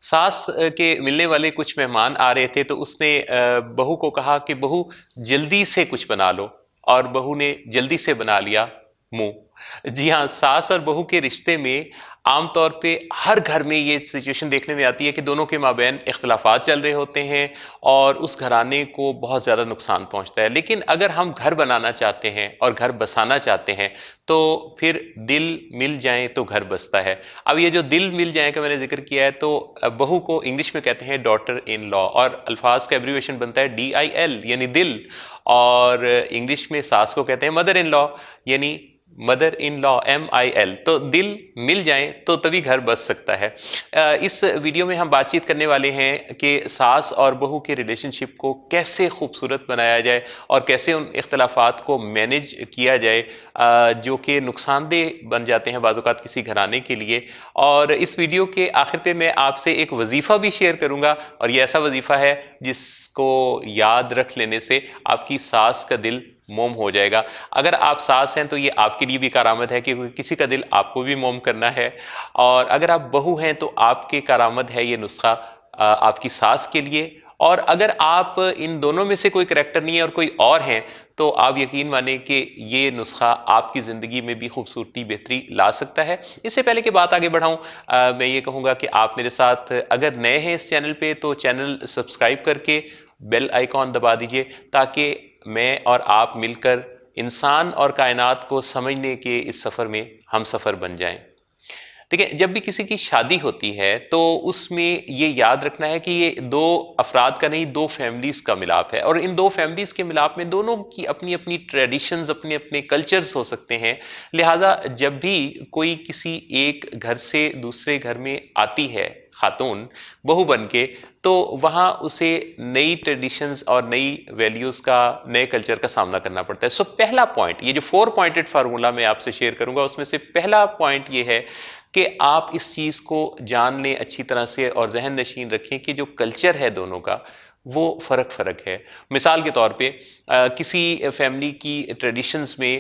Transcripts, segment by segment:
ساس کے ملنے والے کچھ مہمان آ رہے تھے تو اس نے بہو کو کہا کہ بہو جلدی سے کچھ بنا لو، اور بہو نے جلدی سے بنا لیا منہ۔ جی ہاں، ساس اور بہو کے رشتے میں عام طور پہ ہر گھر میں یہ سچویشن دیکھنے میں آتی ہے کہ دونوں کے مابین اختلافات چل رہے ہوتے ہیں اور اس گھرانے کو بہت زیادہ نقصان پہنچتا ہے۔ لیکن اگر ہم گھر بنانا چاہتے ہیں اور گھر بسانا چاہتے ہیں تو پھر دل مل جائیں تو گھر بستا ہے۔ اب یہ جو دل مل جائیں کا میں نے ذکر کیا ہے، تو بہو کو انگلش میں کہتے ہیں ڈاٹر ان لا، اور الفاظ کا ایبریویشن بنتا ہے DIL یعنی دل، اور انگلش میں ساس کو کہتے ہیں مدر ان لا یعنی مدر ان لا MIL۔ تو دل مل جائیں تو تبھی گھر بس سکتا ہے۔ اس ویڈیو میں ہم بات چیت کرنے والے ہیں کہ ساس اور بہو کے ریلیشن شپ کو کیسے خوبصورت بنایا جائے اور کیسے ان اختلافات کو مینج کیا جائے جو کہ نقصان دہ بن جاتے ہیں بعض اوقات کسی گھرانے کے لیے۔ اور اس ویڈیو کے آخر پہ میں آپ سے ایک وظیفہ بھی شیئر کروں گا، اور یہ ایسا وظیفہ ہے جس کو یاد رکھ لینے سے آپ کی ساس کا دل موم ہو جائے گا۔ اگر آپ ساس ہیں تو یہ آپ کے لیے بھی کارآمد ہے کہ کسی کا دل آپ کو بھی موم کرنا ہے، اور اگر آپ بہو ہیں تو آپ کے کارآمد ہے یہ نسخہ آپ کی ساس کے لیے۔ اور اگر آپ ان دونوں میں سے کوئی کریکٹر نہیں ہے اور کوئی اور ہیں تو آپ یقین مانیں کہ یہ نسخہ آپ کی زندگی میں بھی خوبصورتی بہتری لا سکتا ہے۔ اس سے پہلے کہ بات آگے بڑھاؤں، میں یہ کہوں گا کہ آپ میرے ساتھ اگر نئے ہیں اس چینل پہ تو چینل سبسکرائب کر کے بیل آئیکن دبا دیجئے، تاکہ میں اور آپ مل کر انسان اور کائنات کو سمجھنے کے اس سفر میں ہم سفر بن جائیں۔ دیکھیں، جب بھی کسی کی شادی ہوتی ہے تو اس میں یہ یاد رکھنا ہے کہ یہ دو افراد کا نہیں، دو فیملیز کا ملاپ ہے، اور ان دو فیملیز کے ملاپ میں دونوں کی اپنی اپنی ٹریڈیشنز، اپنے اپنے کلچرز ہو سکتے ہیں۔ لہٰذا جب بھی کوئی کسی ایک گھر سے دوسرے گھر میں آتی ہے خاتون بہو بن کے، تو وہاں اسے نئی ٹریڈیشنز اور نئی ویلیوز کا، نئے کلچر کا سامنا کرنا پڑتا ہے۔ سو پہلا پوائنٹ، یہ جو 4 پوائنٹڈ فارمولا میں آپ سے شیئر کروں گا، اس میں سے پہلا پوائنٹ یہ ہے کہ آپ اس چیز کو جان لیں اچھی طرح سے اور ذہن نشین رکھیں کہ جو کلچر ہے دونوں کا وہ فرق ہے۔ مثال کے طور پہ کسی فیملی کی ٹریڈیشنز میں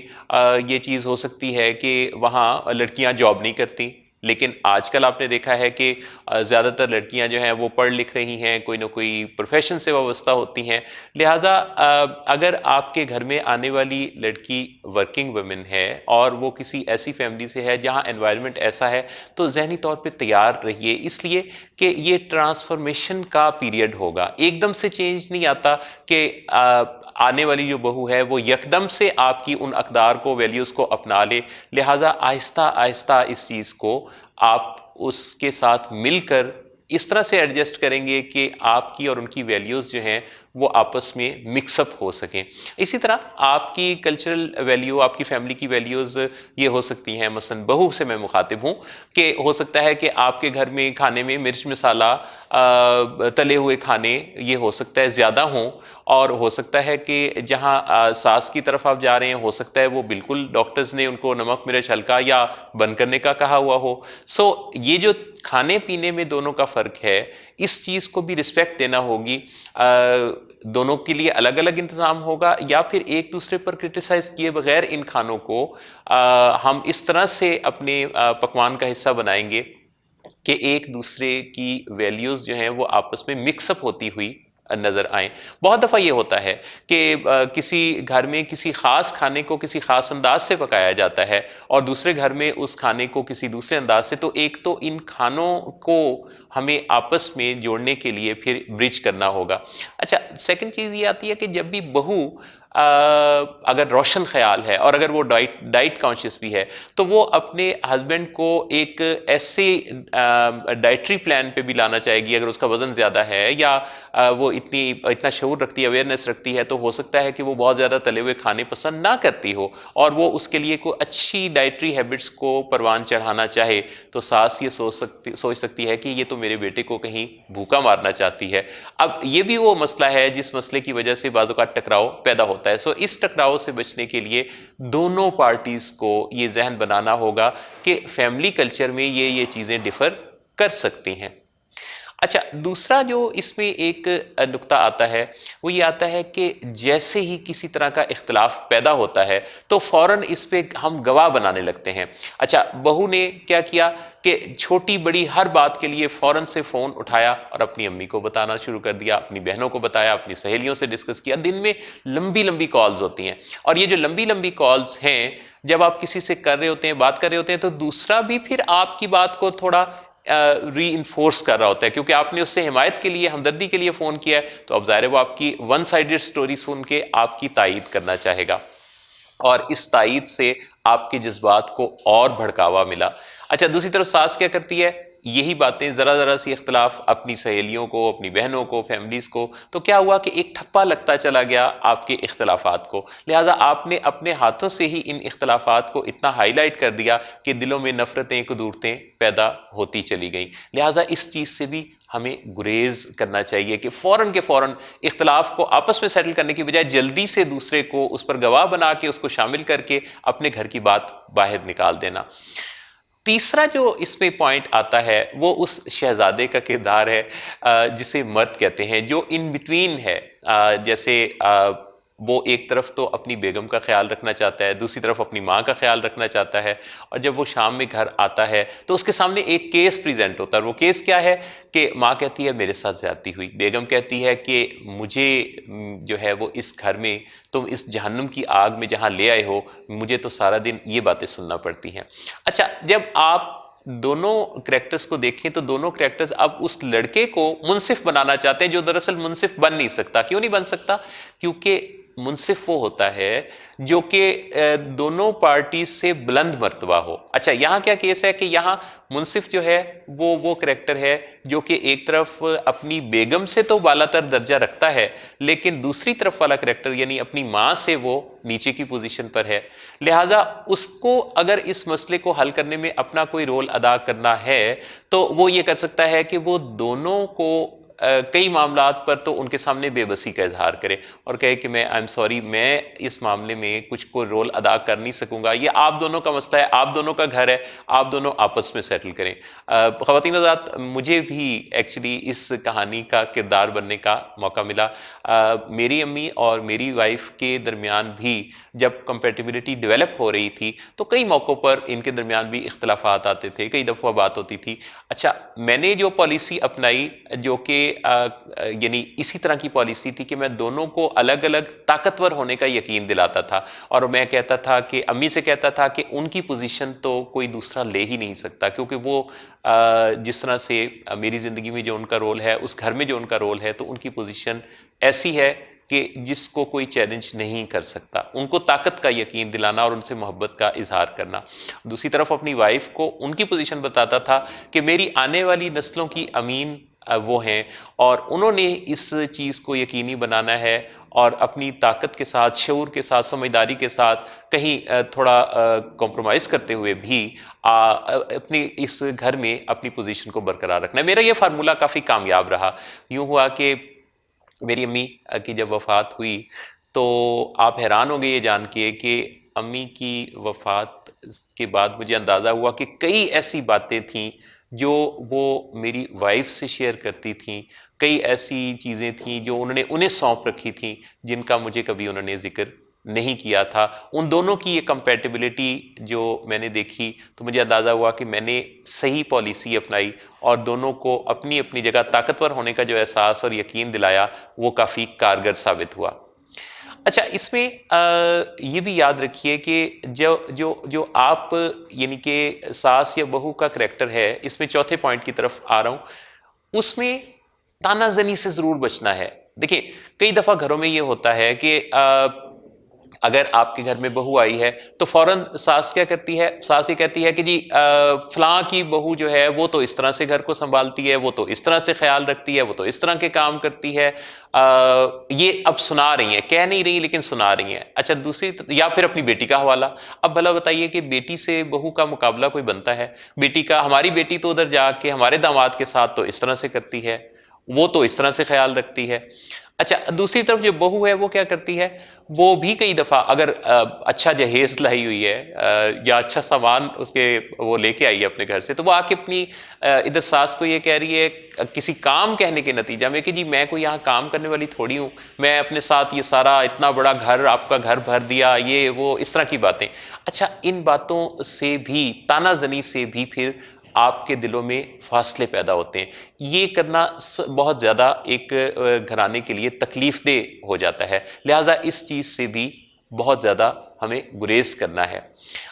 یہ چیز ہو سکتی ہے کہ وہاں لڑکیاں جاب نہیں کرتی، لیکن آج کل آپ نے دیکھا ہے کہ زیادہ تر لڑکیاں جو ہیں وہ پڑھ لکھ رہی ہیں، کوئی نہ کوئی پروفیشن سے وابستہ ہوتی ہیں۔ لہٰذا اگر آپ کے گھر میں آنے والی لڑکی ورکنگ ویمن ہے اور وہ کسی ایسی فیملی سے ہے جہاں انوائرمنٹ ایسا ہے، تو ذہنی طور پہ تیار رہیے، اس لیے کہ یہ ٹرانسفارمیشن کا پیریڈ ہوگا۔ ایک دم سے چینج نہیں آتا کہ آنے والی جو بہو ہے وہ یکدم سے آپ کی ان اقدار کو، ویلیوز کو اپنا لے۔ لہٰذا آہستہ آہستہ اس چیز کو آپ اس کے ساتھ مل کر اس طرح سے ایڈجسٹ کریں گے کہ آپ کی اور ان کی ویلیوز جو ہیں وہ آپس میں مکس اپ ہو سکیں۔ اسی طرح آپ کی کلچرل ویلیو، آپ کی فیملی کی ویلیوز یہ ہو سکتی ہیں، مثلا بہو سے میں مخاطب ہوں، کہ ہو سکتا ہے کہ آپ کے گھر میں کھانے میں مرچ مسالہ، تلے ہوئے کھانے یہ ہو سکتا ہے زیادہ ہوں، اور ہو سکتا ہے کہ جہاں ساس کی طرف آپ جا رہے ہیں ہو سکتا ہے وہ بالکل ڈاکٹرز نے ان کو نمک مرچ ہلکا یا بند کرنے کا کہا ہوا ہو۔ سو یہ جو کھانے پینے میں دونوں کا فرق ہے، اس چیز کو بھی رسپیکٹ دینا ہوگی۔ دونوں کے لیے الگ الگ انتظام ہوگا، یا پھر ایک دوسرے پر کرٹیسائز کیے بغیر ان کھانوں کو ہم اس طرح سے اپنے پکوان کا حصہ بنائیں گے کہ ایک دوسرے کی ویلیوز جو ہیں وہ آپس میں مکس اپ ہوتی ہوئی نظر آئیں۔ بہت دفعہ یہ ہوتا ہے کہ کسی گھر میں کسی خاص کھانے کو کسی خاص انداز سے پکایا جاتا ہے اور دوسرے گھر میں اس کھانے کو کسی دوسرے انداز سے، تو ایک تو ان کھانوں کو ہمیں آپس میں جوڑنے کے لیے پھر برج کرنا ہوگا۔ اچھا، سیکنڈ چیز یہ آتی ہے کہ جب بھی بہو اگر روشن خیال ہے اور اگر وہ ڈائٹ کانشیس بھی ہے، تو وہ اپنے ہسبینڈ کو ایک ایسے ڈائٹری پلان پہ بھی لانا چاہے گی۔ اگر اس کا وزن زیادہ ہے یا وہ اتنا شعور رکھتی ہے، اویئرنیس رکھتی ہے، تو ہو سکتا ہے کہ وہ بہت زیادہ تلے ہوئے کھانے پسند نہ کرتی ہو اور وہ اس کے لیے کوئی اچھی ڈائٹری ہیبٹس کو پروان چڑھانا چاہے، تو ساس یہ سوچ سکتی ہے کہ یہ تو میرے بیٹے کو کہیں بھوکا مارنا چاہتی ہے۔ اب یہ بھی وہ مسئلہ ہے جس مسئلے کی وجہ سے بعض اوقات ٹکراؤ پیدا ہوتا ہے۔ سو اس ٹکراؤ سے بچنے کے لیے دونوں پارٹیز کو یہ ذہن بنانا ہوگا کہ فیملی کلچر میں یہ چیزیں ڈفر کر سکتی ہیں۔ اچھا دوسرا جو اس میں ایک نکتہ آتا ہے وہ یہ آتا ہے کہ جیسے ہی کسی طرح کا اختلاف پیدا ہوتا ہے تو فوراً اس پہ ہم گواہ بنانے لگتے ہیں. اچھا بہو نے کیا کیا کہ چھوٹی بڑی ہر بات کے لیے فوراً سے فون اٹھایا اور اپنی امی کو بتانا شروع کر دیا, اپنی بہنوں کو بتایا, اپنی سہیلیوں سے ڈسکس کیا. دن میں لمبی لمبی کالز ہوتی ہیں, اور یہ جو لمبی لمبی کالز ہیں جب آپ کسی سے کر رہے ہوتے ہیں, بات کر رہے ہوتے ہیں, تو دوسرا بھی پھر آپ کی بات کو تھوڑا ری انفورس کر رہا ہوتا ہے, کیونکہ آپ نے اس سے حمایت کے لیے, ہمدردی کے لیے فون کیا ہے, تو اب ظاہر ہے وہ آپ کی ون سائیڈڈ سٹوری سن کے آپ کی تائید کرنا چاہے گا, اور اس تائید سے آپ کے جذبات کو اور بھڑکاوا ملا. اچھا دوسری طرف ساس کیا کرتی ہے, یہی باتیں ذرا ذرا سی اختلاف اپنی سہیلیوں کو, اپنی بہنوں کو, فیملیز کو, تو کیا ہوا کہ ایک ٹھپا لگتا چلا گیا آپ کے اختلافات کو, لہٰذا آپ نے اپنے ہاتھوں سے ہی ان اختلافات کو اتنا ہائی لائٹ کر دیا کہ دلوں میں نفرتیں, قدورتیں پیدا ہوتی چلی گئیں. لہٰذا اس چیز سے بھی ہمیں گریز کرنا چاہیے کہ فوراً کے فوراً اختلاف کو آپس میں سیٹل کرنے کی بجائے جلدی سے دوسرے کو اس پر گواہ بنا کے, اس کو شامل کر کے اپنے گھر کی بات باہر نکال دینا. تیسرا جو اس میں پوائنٹ آتا ہے وہ اس شہزادے کا کردار ہے جسے مرد کہتے ہیں, جو ان بٹوین ہے. جیسے وہ ایک طرف تو اپنی بیگم کا خیال رکھنا چاہتا ہے, دوسری طرف اپنی ماں کا خیال رکھنا چاہتا ہے, اور جب وہ شام میں گھر آتا ہے تو اس کے سامنے ایک کیس پریزنٹ ہوتا ہے. وہ کیس کیا ہے کہ ماں کہتی ہے میرے ساتھ زیادتی ہوئی, بیگم کہتی ہے کہ مجھے جو ہے وہ اس گھر میں, تم اس جہنم کی آگ میں جہاں لے آئے ہو, مجھے تو سارا دن یہ باتیں سننا پڑتی ہیں. اچھا جب آپ دونوں کریکٹرز کو دیکھیں تو دونوں کریکٹرز اب اس لڑکے کو منصف بنانا چاہتے ہیں جو دراصل منصف بن نہیں سکتا. کیوں نہیں بن سکتا؟ کیونکہ منصف وہ ہوتا ہے جو کہ دونوں پارٹی سے بلند مرتبہ ہو. اچھا یہاں کیا کیس ہے کہ یہاں منصف جو ہے وہ کریکٹر ہے جو کہ ایک طرف اپنی بیگم سے تو بالا تر درجہ رکھتا ہے, لیکن دوسری طرف والا کریکٹر یعنی اپنی ماں سے وہ نیچے کی پوزیشن پر ہے. لہٰذا اس کو اگر اس مسئلے کو حل کرنے میں اپنا کوئی رول ادا کرنا ہے تو وہ یہ کر سکتا ہے کہ وہ دونوں کو کئی معاملات پر تو ان کے سامنے بے بسی کا اظہار کرے اور کہے کہ میں آئی ایم سوری, میں اس معاملے میں کچھ کوئی رول ادا کر نہیں سکوں گا, یہ آپ دونوں کا مسئلہ ہے, آپ دونوں کا گھر ہے, آپ دونوں آپس میں سیٹل کریں. خواتین حضرات مجھے بھی ایکچولی اس کہانی کا کردار بننے کا موقع ملا. میری امی اور میری وائف کے درمیان بھی جب کمپیٹیبلٹی ڈیولپ ہو رہی تھی تو کئی موقعوں پر ان کے درمیان بھی اختلافات آتے تھے, کئی دفعہ بات ہوتی تھی. اچھا میں نے جو پالیسی اپنائی جو کہ یعنی اسی طرح کی پالیسی تھی کہ میں دونوں کو الگ الگ طاقتور ہونے کا یقین دلاتا تھا, اور میں کہتا تھا کہ امی سے کہتا تھا کہ ان کی پوزیشن تو کوئی دوسرا لے ہی نہیں سکتا, کیونکہ وہ جس طرح سے میری زندگی میں جو ان کا رول ہے, اس گھر میں جو ان کا رول ہے, تو ان کی پوزیشن ایسی ہے کہ جس کو کوئی چیلنج نہیں کر سکتا. ان کو طاقت کا یقین دلانا اور ان سے محبت کا اظہار کرنا. دوسری طرف اپنی وائف کو ان کی پوزیشن بتاتا تھا کہ میری آنے والی نسلوں کی امین وہ ہیں, اور انہوں نے اس چیز کو یقینی بنانا ہے, اور اپنی طاقت کے ساتھ, شعور کے ساتھ, سمجھداری کے ساتھ کہیں تھوڑا کمپرومائز کرتے ہوئے بھی اپنی اس گھر میں اپنی پوزیشن کو برقرار رکھنا ہے. میرا یہ فارمولہ کافی کامیاب رہا. یوں ہوا کہ میری امی کی جب وفات ہوئی تو آپ حیران ہو گئے یہ جان کے کہ امی کی وفات کے بعد مجھے اندازہ ہوا کہ کئی ایسی باتیں تھیں جو وہ میری وائف سے شیئر کرتی تھیں, کئی ایسی چیزیں تھیں جو انہیں سونپ رکھی تھیں جن کا مجھے کبھی انہوں نے ذکر نہیں کیا تھا. ان دونوں کی یہ کمپیٹیبلٹی جو میں نے دیکھی تو مجھے اندازہ ہوا کہ میں نے صحیح پالیسی اپنائی اور دونوں کو اپنی اپنی جگہ طاقتور ہونے کا جو احساس اور یقین دلایا وہ کافی کارگر ثابت ہوا. اچھا اس میں یہ بھی یاد رکھیے کہ جو آپ یعنی کہ ساس یا بہو کا کریکٹر ہے, اس میں چوتھے پوائنٹ کی طرف آ رہا ہوں, اس میں تانا زنی سے ضرور بچنا ہے. دیکھیں کئی دفعہ گھروں میں یہ ہوتا ہے کہ اگر آپ کے گھر میں بہو آئی ہے تو فوراً ساس کیا کرتی ہے, ساس یہ کہتی ہے کہ جی فلاں کی بہو جو ہے وہ تو اس طرح سے گھر کو سنبھالتی ہے, وہ تو اس طرح سے خیال رکھتی ہے, وہ تو اس طرح کے کام کرتی ہے. یہ اب سنا رہی ہیں, کہہ نہیں رہی لیکن سنا رہی ہیں. اچھا دوسری یا پھر اپنی بیٹی کا حوالہ. اب بھلا بتائیے کہ بیٹی سے بہو کا مقابلہ کوئی بنتا ہے؟ بیٹی کا, ہماری بیٹی تو ادھر جا کے ہمارے داماد کے ساتھ تو اس طرح سے کرتی ہے, وہ تو اس طرح سے خیال رکھتی ہے. اچھا دوسری طرف جو بہو ہے وہ کیا کرتی ہے, وہ بھی کئی دفعہ اگر اچھا جہیز لائی ہوئی ہے یا اچھا سامان اس کے وہ لے کے آئی ہے اپنے گھر سے, تو وہ آ کے اپنی ادھر ساس کو یہ کہہ رہی ہے کسی کام کہنے کے نتیجہ میں کہ جی میں کوئی یہاں کام کرنے والی تھوڑی ہوں, میں اپنے ساتھ یہ سارا اتنا بڑا گھر آپ کا گھر بھر دیا, یہ وہ اس طرح کی باتیں. اچھا ان باتوں سے بھی, تانا زنی سے بھی پھر آپ کے دلوں میں فاصلے پیدا ہوتے ہیں. یہ کرنا بہت زیادہ ایک گھرانے کے لیے تکلیف دہ ہو جاتا ہے, لہٰذا اس چیز سے بھی بہت زیادہ ہمیں گریز کرنا ہے.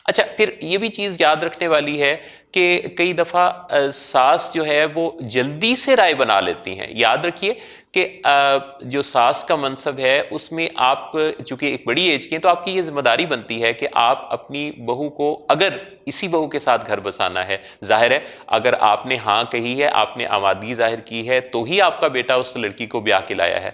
اچھا پھر یہ بھی چیز یاد رکھنے والی ہے کہ کئی دفعہ ساس جو ہے وہ جلدی سے رائے بنا لیتی ہیں. یاد رکھیے کہ جو ساس کا منصب ہے اس میں آپ چونکہ ایک بڑی ایج کی ہیں تو آپ کی یہ ذمہ داری بنتی ہے کہ آپ اپنی بہو کو, اگر اسی بہو کے ساتھ گھر بسانا ہے, ظاہر ہے اگر آپ نے ہاں کہی ہے, آپ نے آمادگی ظاہر کی ہے, تو ہی آپ کا بیٹا اس لڑکی کو بیاہ کے لایا ہے,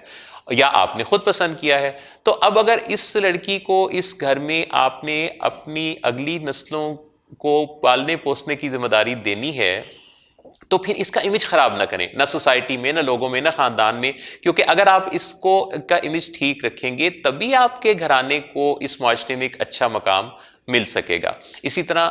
یا آپ نے خود پسند کیا ہے. تو اب اگر اس لڑکی کو اس گھر میں آپ نے اپنی اگلی نسلوں کو پالنے پوسنے کی ذمہ داری دینی ہے, تو پھر اس کا امیج خراب نہ کریں, نہ سوسائٹی میں, نہ لوگوں میں, نہ خاندان میں, کیونکہ اگر آپ اس کو کا امیج ٹھیک رکھیں گے تبھی آپ کے گھرانے کو اس معاشرے میں ایک اچھا مقام مل سکے گا. اسی طرح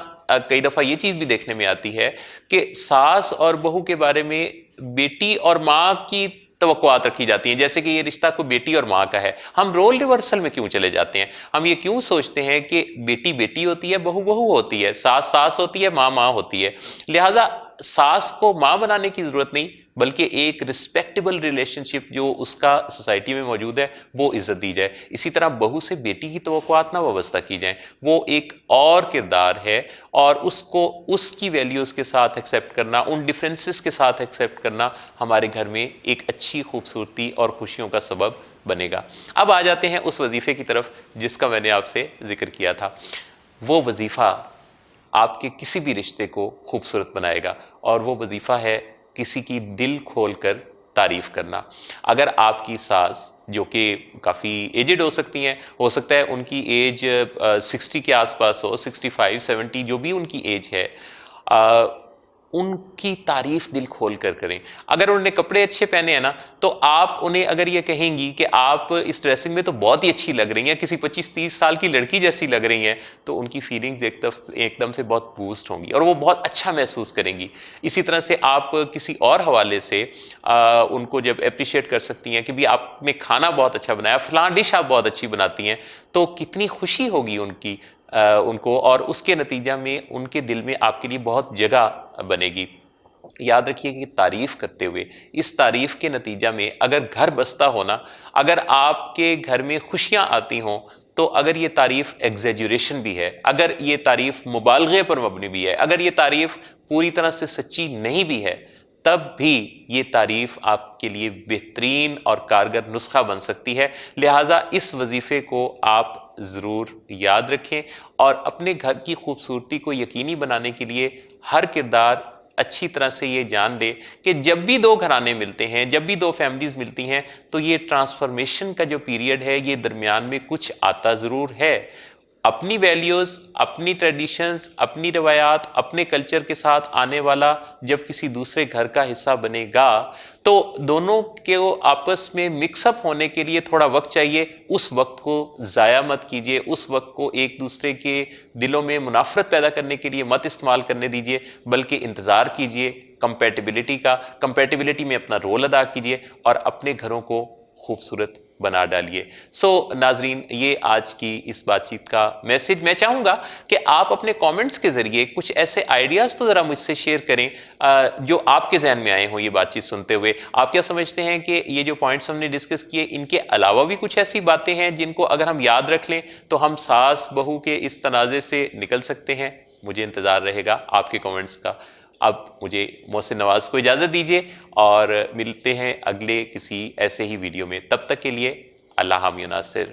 کئی دفعہ یہ چیز بھی دیکھنے میں آتی ہے کہ ساس اور بہو کے بارے میں بیٹی اور ماں کی توقعات رکھی جاتی ہیں, جیسے کہ یہ رشتہ کوئی بیٹی اور ماں کا ہے. ہم رول ریورسل میں کیوں چلے جاتے ہیں؟ ہم یہ کیوں سوچتے ہیں کہ بیٹی بیٹی ہوتی ہے, بہو بہو ہوتی ہے, ساس ساس ہوتی ہے, ماں ماں ہوتی ہے, لہٰذا ساس کو ماں بنانے کی ضرورت نہیں, بلکہ ایک رسپیکٹیبل ریلیشن شپ جو اس کا سوسائٹی میں موجود ہے وہ عزت دی جائے. اسی طرح بہو سے بیٹی کی توقعات نہ وابستہ کی جائیں, وہ ایک اور کردار ہے, اور اس کو اس کی ویلیوز کے ساتھ ایکسیپٹ کرنا, ان ڈفرینسز کے ساتھ ایکسیپٹ کرنا ہمارے گھر میں ایک اچھی خوبصورتی اور خوشیوں کا سبب بنے گا. اب آ جاتے ہیں اس وظیفے کی طرف جس کا میں نے آپ سے ذکر کیا تھا. وہ وظیفہ آپ کے کسی بھی رشتے کو خوبصورت بنائے گا, اور وہ وظیفہ ہے کسی کی دل کھول کر تعریف کرنا. اگر آپ کی ساس جو کہ کافی ایجڈ ہو سکتی ہیں, ہو سکتا ہے ان کی ایج 60 کے آس پاس ہو, 65 70 جو بھی ان کی ایج ہے, ان کی تعریف دل کھول کر کریں. اگر انہوں نے کپڑے اچھے پہنے ہیں نا, تو آپ انہیں اگر یہ کہیں گی کہ آپ اس ڈریسنگ میں تو بہت ہی اچھی لگ رہی ہیں, کسی 25-30 سال کی لڑکی جیسی لگ رہی ہیں, تو ان کی فیلنگز ایک دم سے بہت بوسٹ ہوں گی اور وہ بہت اچھا محسوس کریں گی. اسی طرح سے آپ کسی اور حوالے سے ان کو جب اپریشیٹ کر سکتی ہیں کہ بھی آپ نے کھانا بہت اچھا بنایا, فلاں ڈش آپ بہت اچھی بناتی ہیں, تو کتنی خوشی ہوگی ان کو, اور اس کے نتیجہ میں ان کے دل میں آپ کے لیے بہت جگہ بنے گی. یاد رکھیے کہ تعریف کرتے ہوئے, اس تعریف کے نتیجہ میں اگر گھر بستا ہونا, اگر آپ کے گھر میں خوشیاں آتی ہوں, تو اگر یہ تعریف ایگزیجوریشن بھی ہے, اگر یہ تعریف مبالغے پر مبنی بھی ہے, اگر یہ تعریف پوری طرح سے سچی نہیں بھی ہے, تب بھی یہ تعریف آپ کے لیے بہترین اور کارگر نسخہ بن سکتی ہے. لہٰذا اس وظیفے کو آپ ضرور یاد رکھیں, اور اپنے گھر کی خوبصورتی کو یقینی بنانے کے لیے ہر کردار اچھی طرح سے یہ جان لے کہ جب بھی دو گھرانے ملتے ہیں, جب بھی دو فیملیز ملتی ہیں, تو یہ ٹرانسفارمیشن کا جو پیریڈ ہے یہ درمیان میں کچھ آتا ضرور ہے. اپنی ویلیوز, اپنی ٹریڈیشنز, اپنی روایات, اپنے کلچر کے ساتھ آنے والا جب کسی دوسرے گھر کا حصہ بنے گا, تو دونوں کے آپس میں مکس اپ ہونے کے لیے تھوڑا وقت چاہیے. اس وقت کو ضائع مت کیجیے, اس وقت کو ایک دوسرے کے دلوں میں منافرت پیدا کرنے کے لیے مت استعمال کرنے دیجیے, بلکہ انتظار کیجیے کمپیٹیبلٹی کا, کمپیٹیبلٹی میں اپنا رول ادا کیجیے اور اپنے گھروں کو خوبصورت بنا ڈالیے. ناظرین, یہ آج کی اس بات چیت کا میسج. میں چاہوں گا کہ آپ اپنے کامنٹس کے ذریعے کچھ ایسے آئیڈیاز تو ذرا مجھ سے شیئر کریں جو آپ کے ذہن میں آئے ہوں یہ بات چیت سنتے ہوئے. آپ کیا سمجھتے ہیں کہ یہ جو پوائنٹس ہم نے ڈسکس کیے, ان کے علاوہ بھی کچھ ایسی باتیں ہیں جن کو اگر ہم یاد رکھ لیں تو ہم ساس بہو کے اس تنازع سے نکل سکتے ہیں؟ مجھے انتظار رہے گا آپ کے کامنٹس کا. اب مجھے محسن نواز کو اجازت دیجیے, اور ملتے ہیں اگلے کسی ایسے ہی ویڈیو میں. تب تک کے لیے اللہ حامی و ناصر.